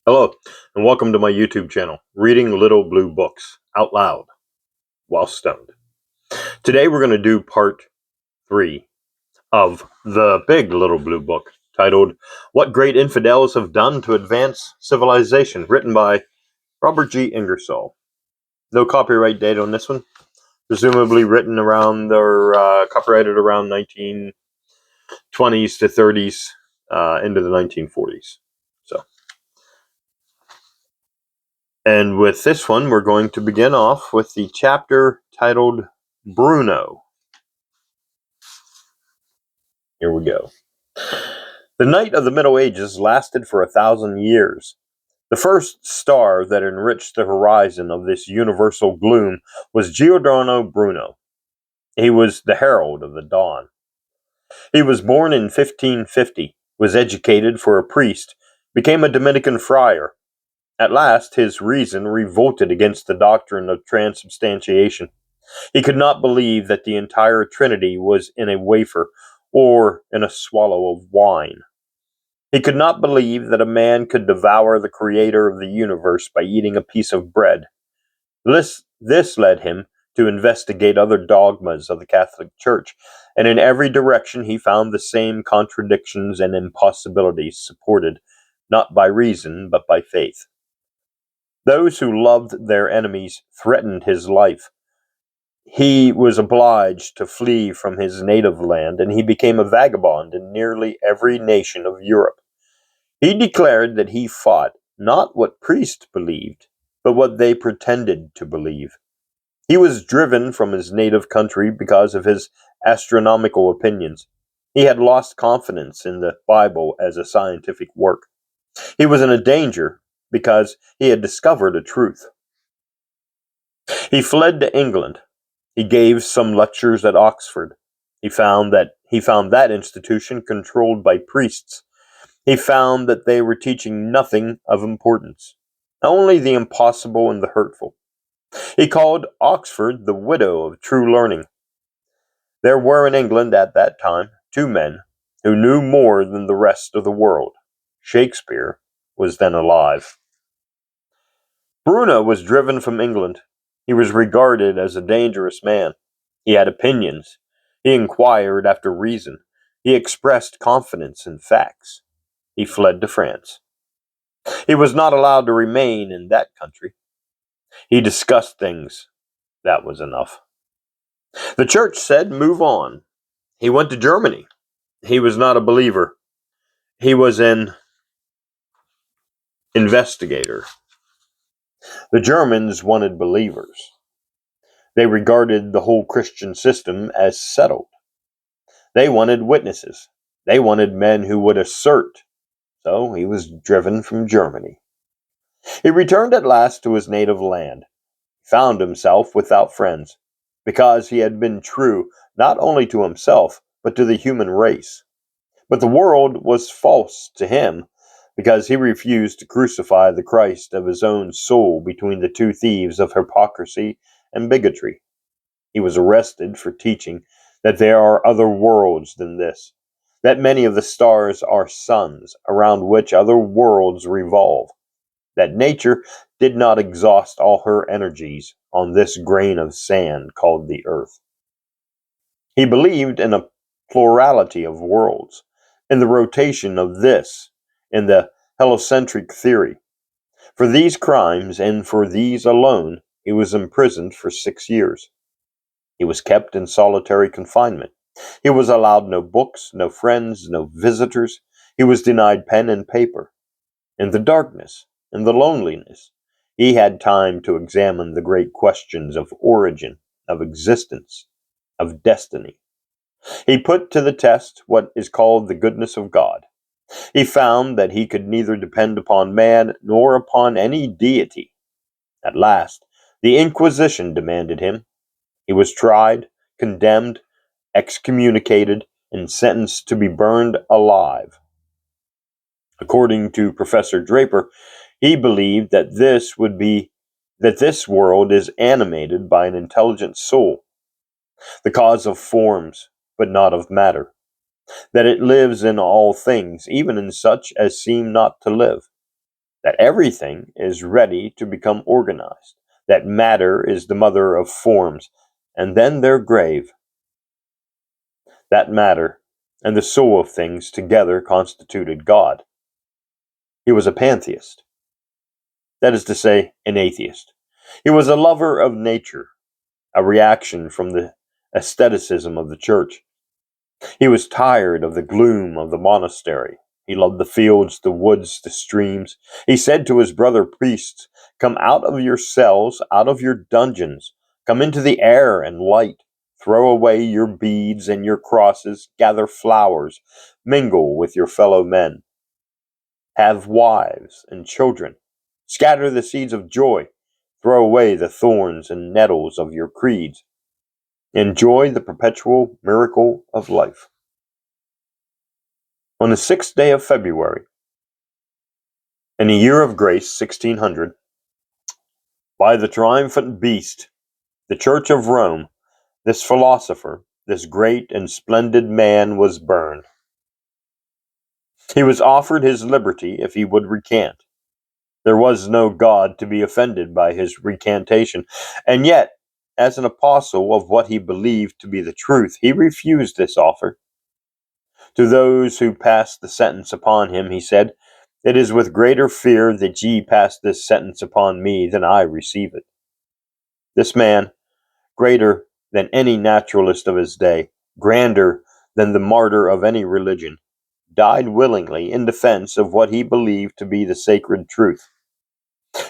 Hello, and welcome to my YouTube channel, Reading Little Blue Books Out Loud While Stoned. Today we're going to do part 3 of the big Little Blue Book, titled What Great Infidels Have Done to Advance Civilization, written by Robert G Ingersoll. No copyright date on this one, presumably written around or copyrighted around 1920s to 30s into the 1940s. And with this one, we're going to begin off with the chapter titled Bruno. Here we go. The night of the Middle Ages lasted for 1,000 years. The first star that enriched the horizon of this universal gloom was Giordano Bruno. He was the herald of the dawn. He was born in 1550, was educated for a priest, became a Dominican friar. At last, his reason revolted against the doctrine of transubstantiation. He could not believe that the entire Trinity was in a wafer or in a swallow of wine. He could not believe that a man could devour the creator of the universe by eating a piece of bread. This led him to investigate other dogmas of the Catholic Church, and in every direction he found the same contradictions and impossibilities supported not by reason but by faith. Those who loved their enemies threatened his life. He was obliged to flee from his native land, and he became a vagabond in nearly every nation of Europe. He declared that he fought not what priests believed, but what they pretended to believe. He was driven from his native country because of his astronomical opinions. He had lost confidence in the Bible as a scientific work. He was in a danger because he had discovered a truth. He fled to England. He gave some lectures at Oxford. He found that institution controlled by priests. He found that they were teaching nothing of importance, only the impossible and the hurtful. He called Oxford the widow of true learning. There were in England at that time 2 men who knew more than the rest of the world. Shakespeare was then alive. Bruno was driven from England. He was regarded as a dangerous man. He had opinions. He inquired after reason. He expressed confidence in facts. He fled to France. He was not allowed to remain in that country. He discussed things. That was enough. The church said, "Move on." He went to Germany. He was not a believer. He was an investigator. The Germans wanted believers. They regarded the whole Christian system as settled. They wanted witnesses. They wanted men who would assert. So he was driven from Germany. He returned at last to his native land. He found himself without friends, because he had been true not only to himself, but to the human race. But the world was false to him, because he refused to crucify the Christ of his own soul between the 2 thieves of hypocrisy and bigotry. He was arrested for teaching that there are other worlds than this, that many of the stars are suns around which other worlds revolve, that nature did not exhaust all her energies on this grain of sand called the earth. He believed in a plurality of worlds, in the rotation of this, in the heliocentric theory. For these crimes, and for these alone, he was imprisoned for 6 years. He was kept in solitary confinement. He was allowed no books, no friends, no visitors. He was denied pen and paper. In the darkness, in the loneliness, he had time to examine the great questions of origin, of existence, of destiny. He put to the test what is called the goodness of God. He found that he could neither depend upon man nor upon any deity. At last, the Inquisition demanded him. He was tried, condemned, excommunicated, and sentenced to be burned alive. According to Professor Draper, he believed that this world is animated by an intelligent soul, the cause of forms, but not of matter, that it lives in all things, even in such as seem not to live. that everything is ready to become organized, that matter is the mother of forms, and then their grave. That matter and the soul of things together constituted God. He was a pantheist, that is to say, an atheist. He was a lover of nature, a reaction from the aestheticism of the church. He was tired of the gloom of the monastery. He loved the fields, the woods, the streams. He said to his brother priests, "Come out of your cells, out of your dungeons. Come into the air and light. Throw away your beads and your crosses. Gather flowers. Mingle with your fellow men. Have wives and children. Scatter the seeds of joy. Throw away the thorns and nettles of your creeds. Enjoy the perpetual miracle of life." On the 6th day of February, in the year of grace 1600, by the triumphant beast, the Church of Rome, this philosopher, this great and splendid man was burned. He was offered his liberty if he would recant. There was no God to be offended by his recantation, and yet, as an apostle of what he believed to be the truth, he refused this offer. To those who passed the sentence upon him, he said, "It is with greater fear that ye pass this sentence upon me than I receive it." This man, greater than any naturalist of his day, grander than the martyr of any religion, died willingly in defense of what he believed to be the sacred truth.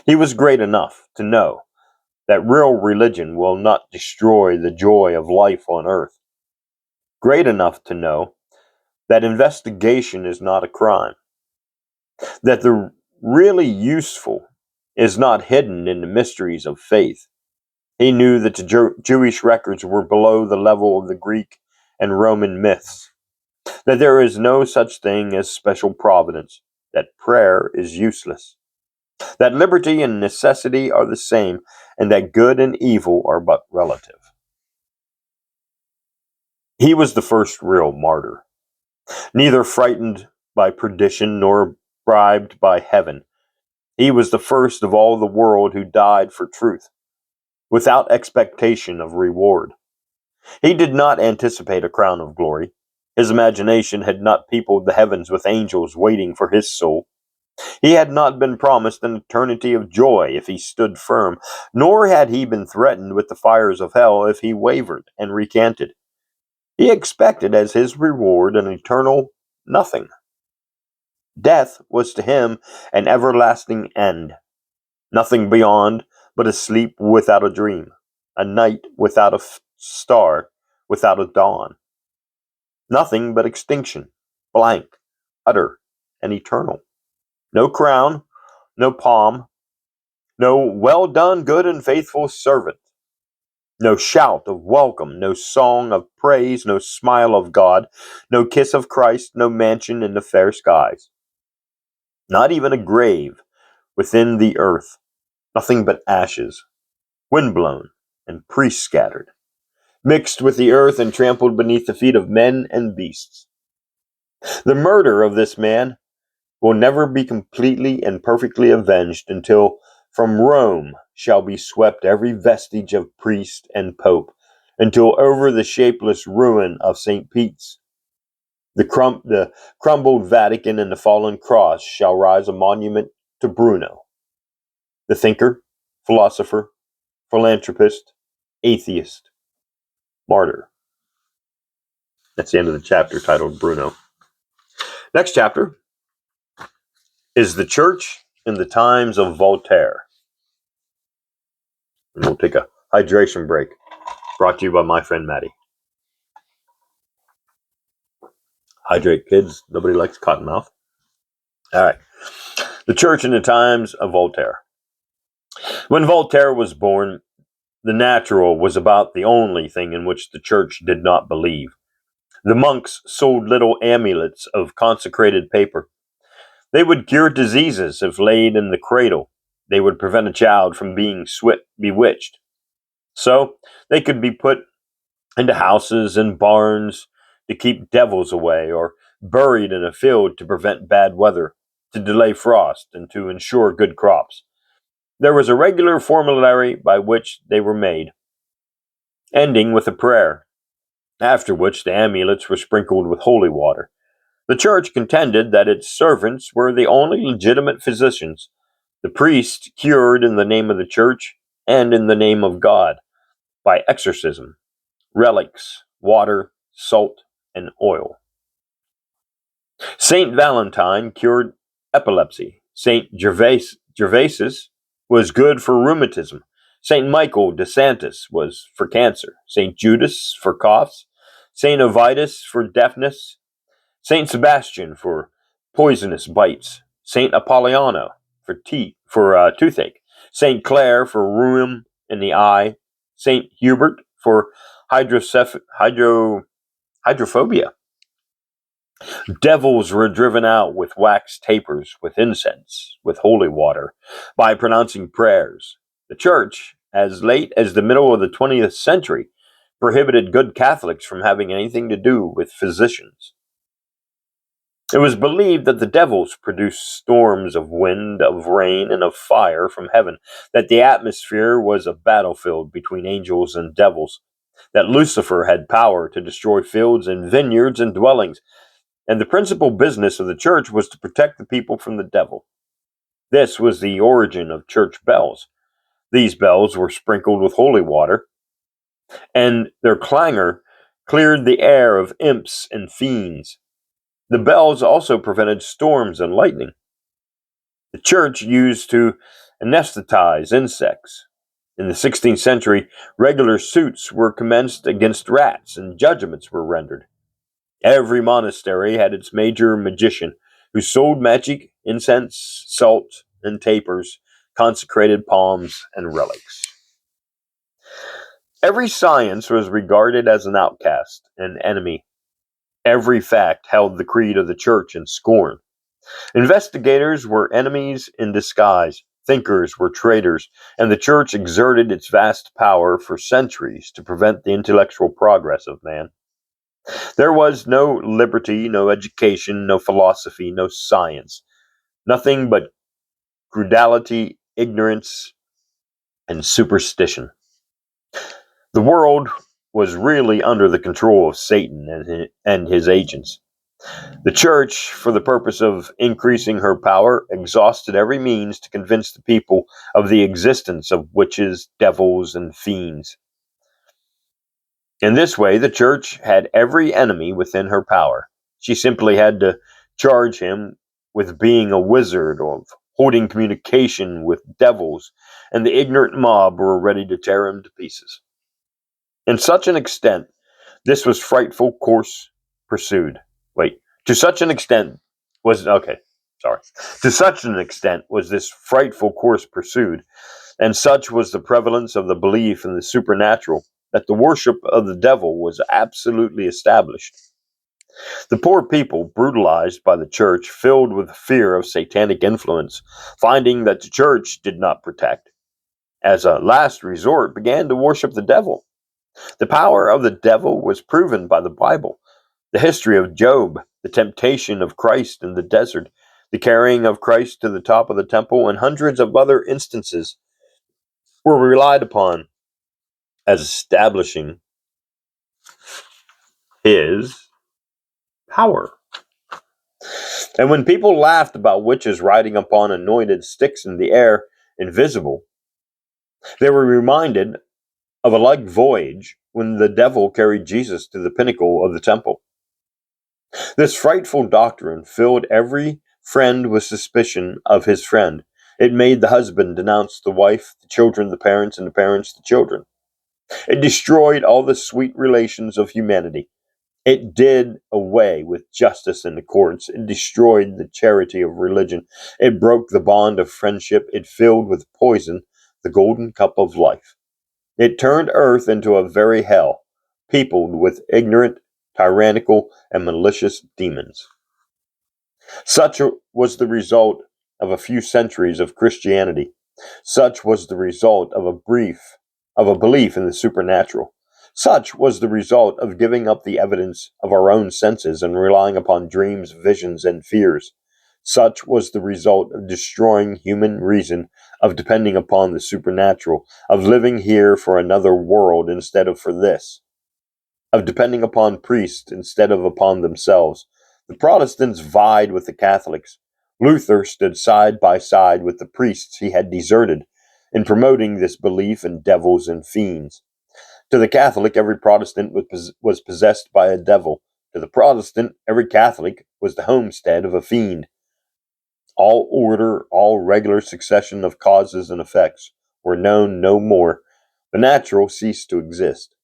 He was great enough to know that real religion will not destroy the joy of life on earth. Great enough to know that investigation is not a crime, that the really useful is not hidden in the mysteries of faith. He knew that the Jewish records were below the level of the Greek and Roman myths, that there is no such thing as special providence, that prayer is useless, that liberty and necessity are the same, and that good and evil are but relative. He was the first real martyr, neither frightened by perdition nor bribed by heaven. He was the first of all the world who died for truth, without expectation of reward. He did not anticipate a crown of glory. His imagination had not peopled the heavens with angels waiting for his soul. He had not been promised an eternity of joy if he stood firm, nor had he been threatened with the fires of hell if he wavered and recanted. He expected as his reward an eternal nothing. Death was to him an everlasting end. Nothing beyond but a sleep without a dream, a night without a star, without a dawn. Nothing but extinction, blank, utter, and eternal. No crown, no palm, no "well done, good and faithful servant." No shout of welcome, no song of praise, no smile of God, no kiss of Christ, no mansion in the fair skies. Not even a grave within the earth. Nothing but ashes, windblown and priest scattered, mixed with the earth and trampled beneath the feet of men and beasts. The murder of this man will never be completely and perfectly avenged until from Rome shall be swept every vestige of priest and pope, until over the shapeless ruin of St. Pete's, the crumbled Vatican and the fallen cross shall rise a monument to Bruno, the thinker, philosopher, philanthropist, atheist, martyr. That's the end of the chapter titled Bruno. Next chapter is the church in the times of Voltaire. And we'll take a hydration break, brought to you by my friend Maddie. Hydrate, kids. Nobody likes cottonmouth. All right. The church in the times of Voltaire. When Voltaire was born, the natural was about the only thing in which the church did not believe. The monks sold little amulets of consecrated paper. They would cure diseases if laid in the cradle. They would prevent a child from being bewitched. So they could be put into houses and barns to keep devils away, or buried in a field to prevent bad weather, to delay frost and to ensure good crops. There was a regular formulary by which they were made, ending with a prayer, after which the amulets were sprinkled with holy water. The church contended that its servants were the only legitimate physicians. The priest cured in the name of the church and in the name of God by exorcism, relics, water, salt, and oil. Saint Valentine cured epilepsy. Saint Gervasus was good for rheumatism. Saint Michael de Santis was for cancer. Saint Judas for coughs. Saint Ovidius for deafness. Saint Sebastian for poisonous bites. Saint Apolloniano for toothache. Saint Clare for rheum in the eye. Saint Hubert for hydrophobia. Devils were driven out with wax tapers, with incense, with holy water, by pronouncing prayers. The church, as late as the middle of the 20th century, prohibited good Catholics from having anything to do with physicians. It was believed that the devils produced storms of wind, of rain, and of fire from heaven, that the atmosphere was a battlefield between angels and devils, that Lucifer had power to destroy fields and vineyards and dwellings, and the principal business of the church was to protect the people from the devil. This was the origin of church bells. These bells were sprinkled with holy water, and their clangor cleared the air of imps and fiends. The bells also prevented storms and lightning. The church used to anesthetize insects. In the 16th century, regular suits were commenced against rats, and judgments were rendered. Every monastery had its major magician, who sold magic, incense, salt, and tapers, consecrated palms, and relics. Every science was regarded as an outcast, an enemy. Every fact held the creed of the church in scorn. Investigators were enemies in disguise. Thinkers were traitors, and the church exerted its vast power for centuries to prevent the intellectual progress of man. There was no liberty, no education, no philosophy, no science. Nothing but credulity, ignorance, and superstition. The world was really under the control of Satan and his agents. The church, for the purpose of increasing her power, exhausted every means to convince the people of the existence of witches, devils, and fiends. In this way, the church had every enemy within her power. She simply had to charge him with being a wizard or holding communication with devils, and the ignorant mob were ready to tear him to pieces. In such an extent, this was frightful course pursued. To such an extent was this frightful course pursued, and such was the prevalence of the belief in the supernatural, that the worship of the devil was absolutely established. The poor people, brutalized by the church, filled with fear of satanic influence, finding that the church did not protect, as a last resort, began to worship the devil. The power of the devil was proven by the Bible. The history of Job, the temptation of Christ in the desert, the carrying of Christ to the top of the temple, and hundreds of other instances were relied upon as establishing his power. And when people laughed about witches riding upon anointed sticks in the air, invisible, they were reminded of a like voyage when the devil carried Jesus to the pinnacle of the temple. This frightful doctrine filled every friend with suspicion of his friend. It made the husband denounce the wife, the children, the parents, and the parents, the children. It destroyed all the sweet relations of humanity. It did away with justice in the courts. It destroyed the charity of religion. It broke the bond of friendship. It filled with poison the golden cup of life. It turned earth into a very hell, peopled with ignorant, tyrannical, and malicious demons. Such was the result of a few centuries of Christianity. Such was the result of a belief in the supernatural. Such was the result of giving up the evidence of our own senses and relying upon dreams, visions, and fears. Such was the result of destroying human reason, of depending upon the supernatural, of living here for another world instead of for this, of depending upon priests instead of upon themselves. The Protestants vied with the Catholics. Luther stood side by side with the priests he had deserted in promoting this belief in devils and fiends. To the Catholic, every Protestant was possessed by a devil. To the Protestant, every Catholic was the homestead of a fiend. All order, all regular succession of causes and effects were known no more. The natural ceased to exist.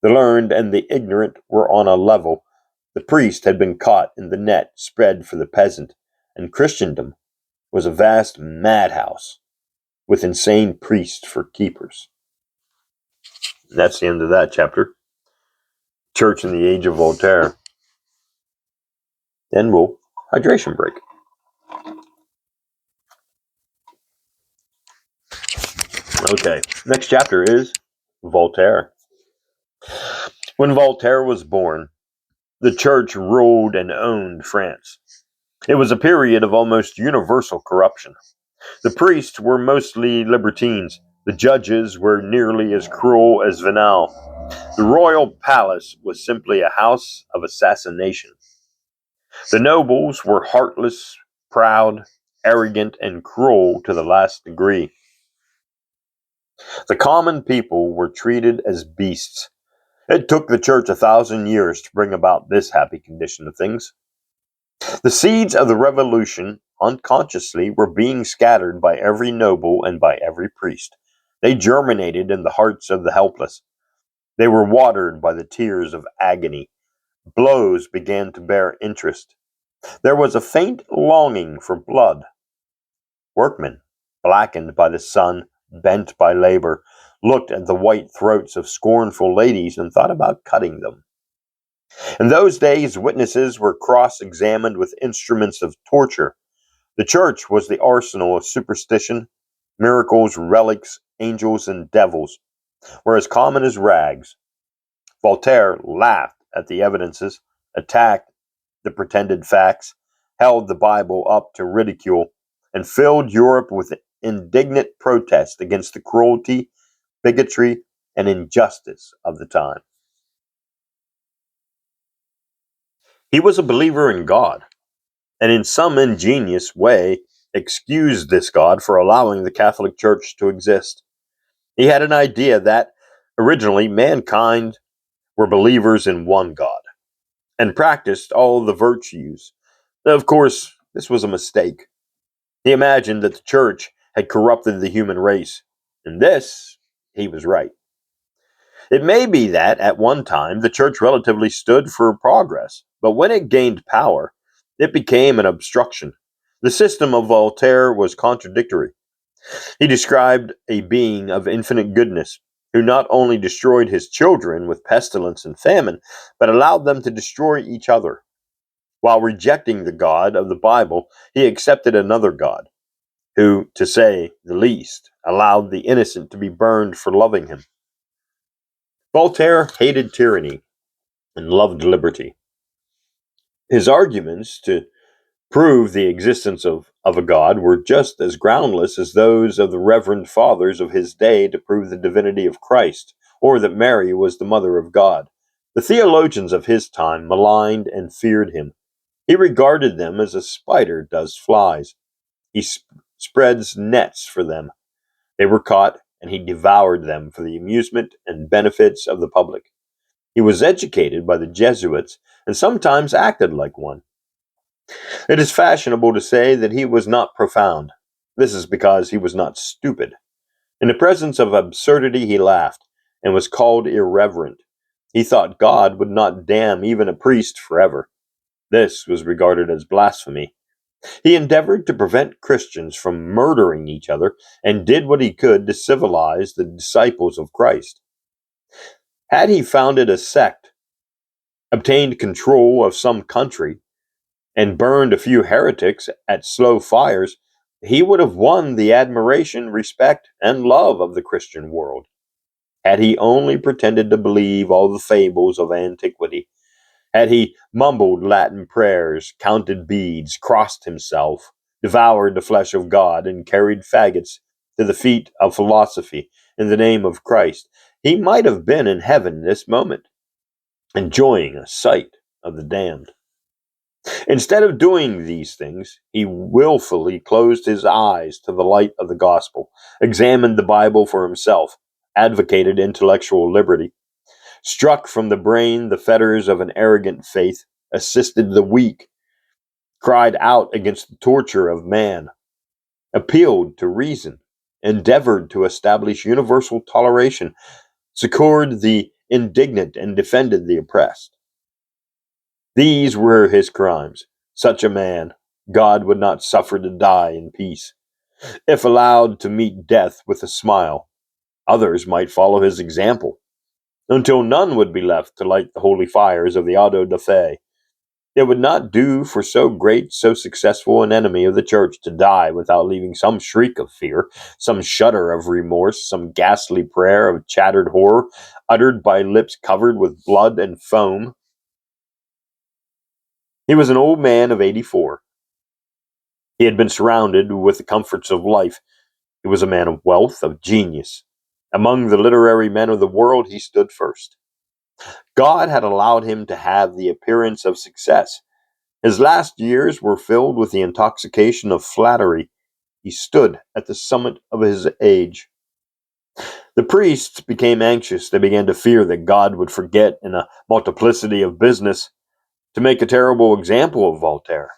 The learned and the ignorant were on a level. The priest had been caught in the net spread for the peasant, and Christendom was a vast madhouse with insane priests for keepers. And that's the end of that chapter. Church in the Age of Voltaire. Then we'll hydration break. Okay, next chapter is Voltaire. When Voltaire was born, the church ruled and owned France. It was a period of almost universal corruption. The priests were mostly libertines. The judges were nearly as cruel as venal. The royal palace was simply a house of assassination. The nobles were heartless, proud, arrogant, and cruel to the last degree. The common people were treated as beasts. It took the church 1,000 years to bring about this happy condition of things. The seeds of the revolution, unconsciously, were being scattered by every noble and by every priest. They germinated in the hearts of the helpless. They were watered by the tears of agony. Blows began to bear interest. There was a faint longing for blood. Workmen, blackened by the sun, bent by labor, looked at the white throats of scornful ladies and thought about cutting them. In those days, witnesses were cross-examined with instruments of torture. The church was the arsenal of superstition, miracles, relics, angels, and devils, were as common as rags. Voltaire laughed at the evidences, attacked the pretended facts, held the Bible up to ridicule, and filled Europe with indignant protest against the cruelty, bigotry, and injustice of the time. He was a believer in God, and in some ingenious way excused this God for allowing the Catholic Church to exist. He had an idea that, originally, mankind were believers in one God, and practiced all the virtues. Of course, this was a mistake. He imagined that the church had corrupted the human race. In this, he was right. It may be that, at one time, the church relatively stood for progress, but when it gained power, it became an obstruction. The system of Voltaire was contradictory. He described a being of infinite goodness, who not only destroyed his children with pestilence and famine, but allowed them to destroy each other. While rejecting the God of the Bible, he accepted another God, who, to say the least, allowed the innocent to be burned for loving him. Voltaire hated tyranny and loved liberty. His arguments to prove the existence of a God were just as groundless as those of the reverend fathers of his day to prove the divinity of Christ, or that Mary was the mother of God. The theologians of his time maligned and feared him. He regarded them as a spider does flies. He spreads nets for them. They were caught, and he devoured them for the amusement and benefits of the public. He was educated by the Jesuits and sometimes acted like one. It is fashionable to say that he was not profound. This is because he was not stupid. In the presence of absurdity, he laughed and was called irreverent. He thought God would not damn even a priest forever. This was regarded as blasphemy. He endeavored to prevent Christians from murdering each other and did what he could to civilize the disciples of Christ. Had he founded a sect, obtained control of some country, and burned a few heretics at slow fires, he would have won the admiration, respect, and love of the Christian world. Had he only pretended to believe all the fables of antiquity, Had he mumbled Latin prayers, counted beads, crossed himself, devoured the flesh of God, and carried faggots to the feet of philosophy in the name of Christ, he might have been in heaven this moment, enjoying a sight of the damned. Instead of doing these things, he willfully closed his eyes to the light of the gospel, examined the Bible for himself, advocated intellectual liberty, struck from the brain the fetters of an arrogant faith, assisted the weak, cried out against the torture of man, appealed to reason, endeavored to establish universal toleration, succored the indignant, and defended the oppressed. These were his crimes. Such a man God would not suffer to die in peace. If allowed to meet death with a smile, others might follow his example, until none would be left to light the holy fires of the auto da fe. It would not do for so great, so successful an enemy of the church to die without leaving some shriek of fear, some shudder of remorse, some ghastly prayer of chattered horror, uttered by lips covered with blood and foam. He was an old man of 84. He had been surrounded with the comforts of life. He was a man of wealth, of genius. Among the literary men of the world, he stood first. God had allowed him to have the appearance of success. His last years were filled with the intoxication of flattery. He stood at the summit of his age. The priests became anxious. They began to fear that God would forget, in a multiplicity of business, to make a terrible example of Voltaire.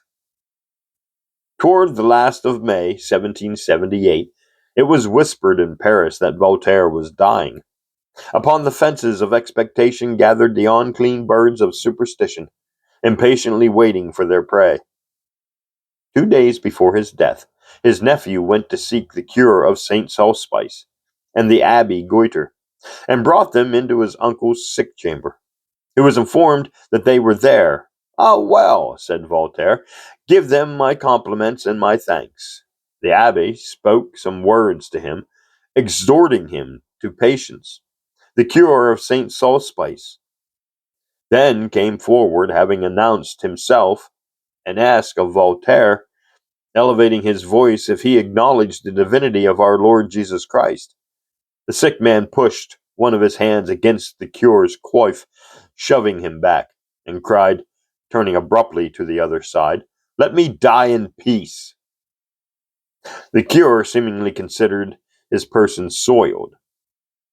Toward the last of May, 1778, it was whispered in Paris that Voltaire was dying. Upon the fences of expectation gathered the unclean birds of superstition, impatiently waiting for their prey. 2 days before his death, his nephew went to seek the cure of Saint Sulpice and the Abbé Goiter, and brought them into his uncle's sick chamber. He was informed that they were there. "Ah, well," said Voltaire, "give them my compliments and my thanks." The Abbé spoke some words to him, exhorting him to patience. The cure of Saint Sulpice then came forward, having announced himself, and asked of Voltaire, elevating his voice, if he acknowledged the divinity of our Lord Jesus Christ. The sick man pushed one of his hands against the cure's coif, shoving him back, and cried, turning abruptly to the other side, "Let me die in peace." The cure seemingly considered his person soiled,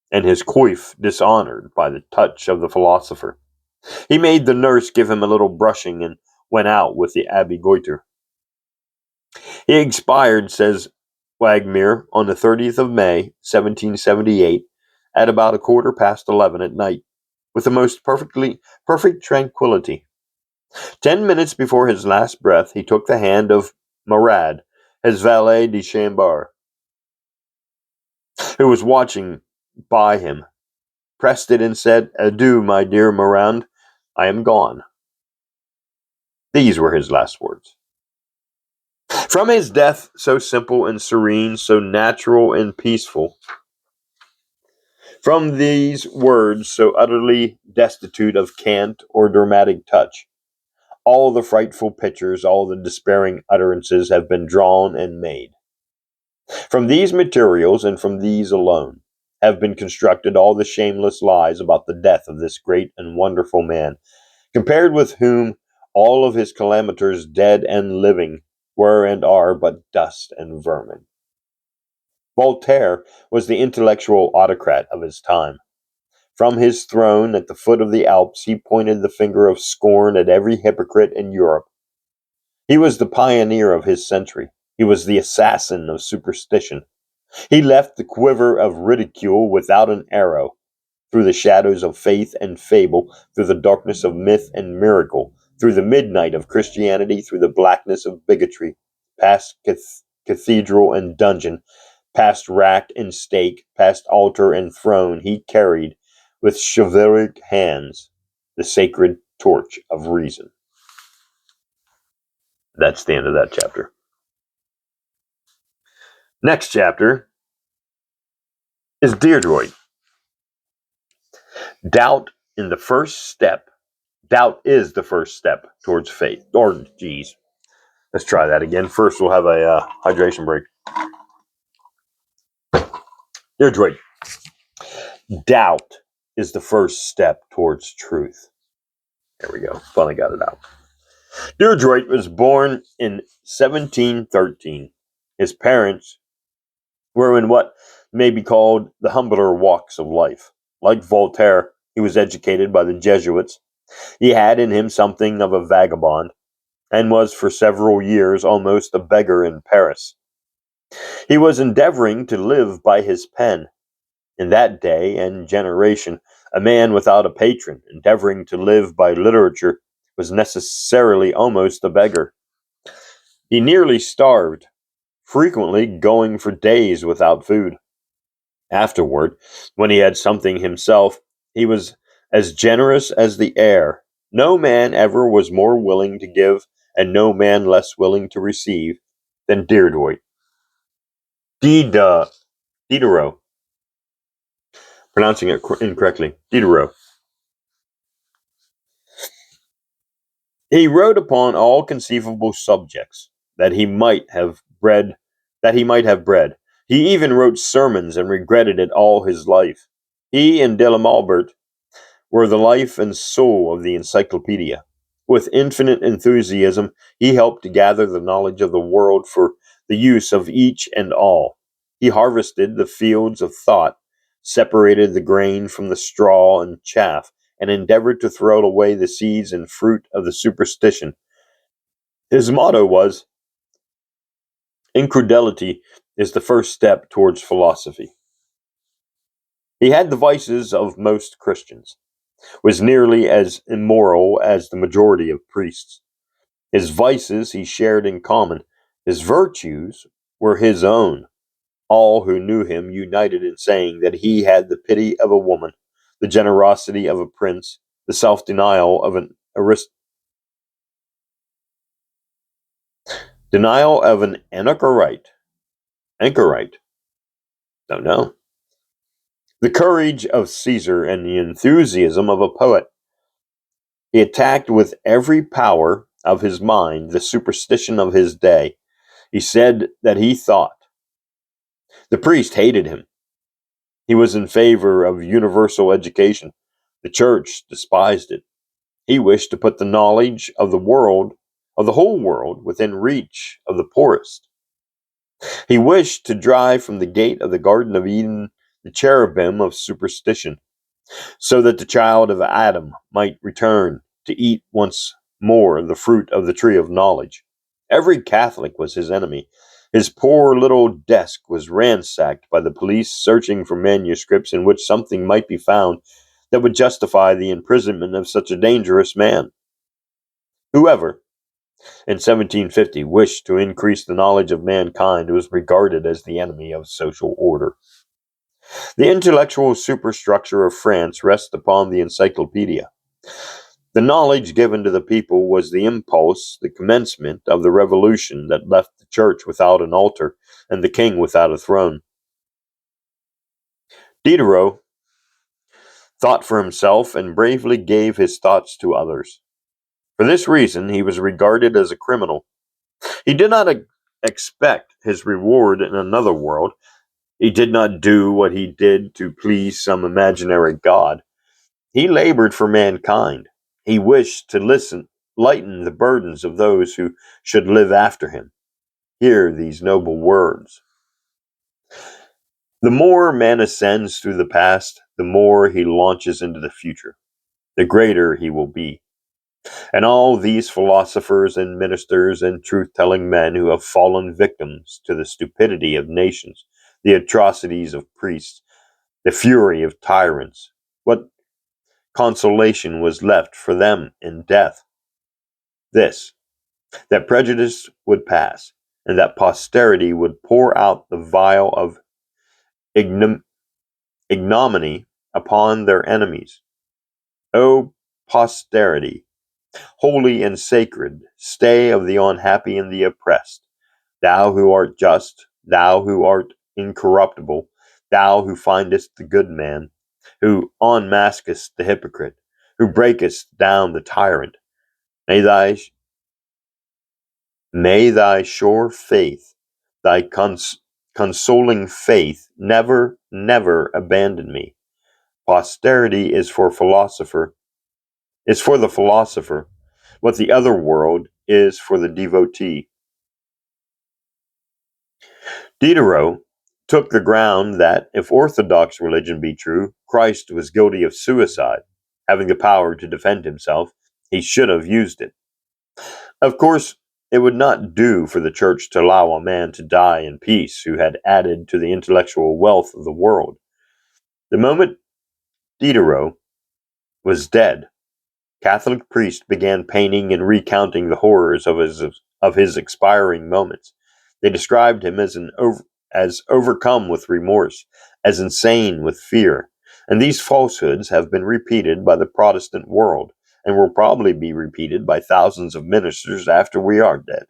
and his coif dishonored by the touch of the philosopher. He made the nurse give him a little brushing, and went out with the Abbé Goiter. He expired, says Wagmere, on the 30th of May, 1778, at about 11:15 at night, with the most perfect tranquillity. 10 minutes before his last breath, he took the hand of Marad, his valet de chambre, who was watching by him, pressed it, and said, "Adieu, my dear Marand, I am gone." These were his last words. From his death, so simple and serene, so natural and peaceful, from these words so utterly destitute of cant or dramatic touch, all the frightful pictures, all the despairing utterances have been drawn and made. From these materials, and from these alone, have been constructed all the shameless lies about the death of this great and wonderful man, compared with whom all of his calamitors, dead and living, were and are but dust and vermin. Voltaire was the intellectual autocrat of his time. From his throne at the foot of the Alps, he pointed the finger of scorn at every hypocrite in Europe. He was the pioneer of his century. He was the assassin of superstition. He left the quiver of ridicule without an arrow. Through the shadows of faith and fable, through the darkness of myth and miracle, through the midnight of Christianity, through the blackness of bigotry, past cathedral and dungeon, past rack and stake, past altar and throne, he carried, with chivalric hands, the sacred torch of reason. That's the end of that chapter. Next chapter is Diderot. Doubt in the first step, Doubt is the first step towards faith. Or, geez, let's try that again. First, we'll have a hydration break. Dear Drake, doubt is the first step towards truth. There we go. Finally got it out. Diderot was born in 1713. His parents were in what may be called the humbler walks of life. Like Voltaire, he was educated by the Jesuits. He had in him something of a vagabond, and was for several years almost a beggar in Paris. He was endeavoring to live by his pen. In that day and generation, a man without a patron, endeavoring to live by literature, was necessarily almost a beggar. He nearly starved, frequently going for days without food. Afterward, when he had something himself, he was as generous as the air. No man ever was more willing to give, and no man less willing to receive, than Diderot. Diderot, pronouncing it incorrectly. Diderot. He wrote upon all conceivable subjects that he might have bread. He even wrote sermons and regretted it all his life. He and Delamalbert were the life and soul of the encyclopedia. With infinite enthusiasm, he helped to gather the knowledge of the world for the use of each and all. He harvested the fields of thought, separated the grain from the straw and chaff, and endeavored to throw away the seeds and fruit of the superstition. His motto was, "Incredulity is the first step towards philosophy." He had the vices of most Christians, was nearly as immoral as the majority of priests. His vices he shared in common. His virtues were his own. All who knew him united in saying that he had the pity of a woman, the generosity of a prince, the self-denial of an anchorite. Anchorite? Don't know. The courage of Caesar and the enthusiasm of a poet. He attacked with every power of his mind the superstition of his day. He said that he thought. The priest hated him. He was in favor of universal education. The church despised it. He wished to put the knowledge of the whole world, within reach of the poorest. He wished to drive from the gate of the Garden of Eden the cherubim of superstition, so that the child of Adam might return to eat once more the fruit of the tree of knowledge. Every Catholic was his enemy. His poor little desk was ransacked by the police, searching for manuscripts in which something might be found that would justify the imprisonment of such a dangerous man. Whoever, in 1750, wished to increase the knowledge of mankind was regarded as the enemy of social order. The intellectual superstructure of France rests upon the encyclopedia. The knowledge given to the people was the impulse, the commencement of the revolution that left the church without an altar and the king without a throne. Diderot thought for himself and bravely gave his thoughts to others. For this reason, he was regarded as a criminal. He did not expect his reward in another world. He did not do what he did to please some imaginary god. He labored for mankind. He wished to lighten the burdens of those who should live after him. Hear these noble words. The more man ascends through the past, the more he launches into the future, the greater he will be. And all these philosophers and ministers and truth-telling men who have fallen victims to the stupidity of nations, the atrocities of priests, the fury of tyrants, what consolation was left for them in death? This, that prejudice would pass, and that posterity would pour out the vial of ignominy upon their enemies. O posterity, holy and sacred, stay of the unhappy and the oppressed, thou who art just, thou who art incorruptible, thou who findest the good man, who unmaskest the hypocrite, who breakest down the tyrant. May thy sure faith, thy consoling faith, never, never abandon me. Posterity is for the philosopher, what the other world is for the devotee. Diderot took the ground that, if orthodox religion be true, Christ was guilty of suicide. Having the power to defend himself, he should have used it. Of course, it would not do for the church to allow a man to die in peace who had added to the intellectual wealth of the world. The moment Diderot was dead, Catholic priests began painting and recounting the horrors of his expiring moments. They described him as overcome with remorse, as insane with fear. And these falsehoods have been repeated by the Protestant world, and will probably be repeated by thousands of ministers after we are dead.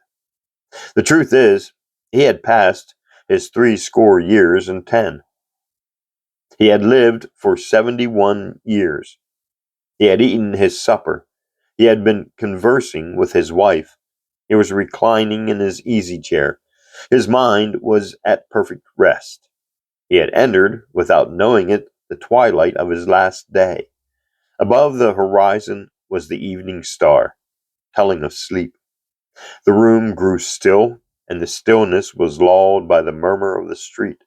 The truth is, he had passed his 70 and 10. He had lived for 71 years. He had eaten his supper. He had been conversing with his wife. He was reclining in his easy chair. His mind was at perfect rest. He had entered, without knowing it, the twilight of his last day. Above the horizon was the evening star, telling of sleep. The room grew still, and the stillness was lulled by the murmur of the street.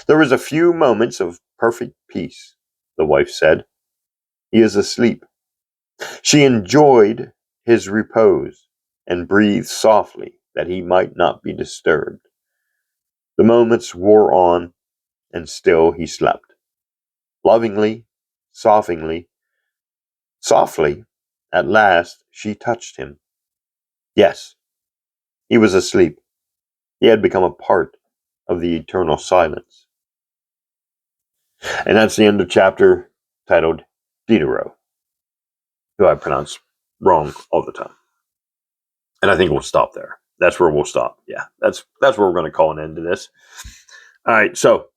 There was a few moments of perfect peace, the wife said. He is asleep. She enjoyed his repose, and breathed softly that he might not be disturbed. The moments wore on, and still he slept. Lovingly, softly, at last she touched him. Yes, he was asleep. He had become a part of the eternal silence. And that's the end of chapter titled Diderot, who I pronounce wrong all the time. And I think we'll stop there. That's where we'll stop. Yeah, that's where we're going to call an end to this. All right, so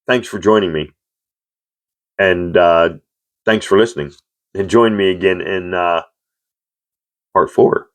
thanks for joining me. And thanks for listening. And join me again in part 4.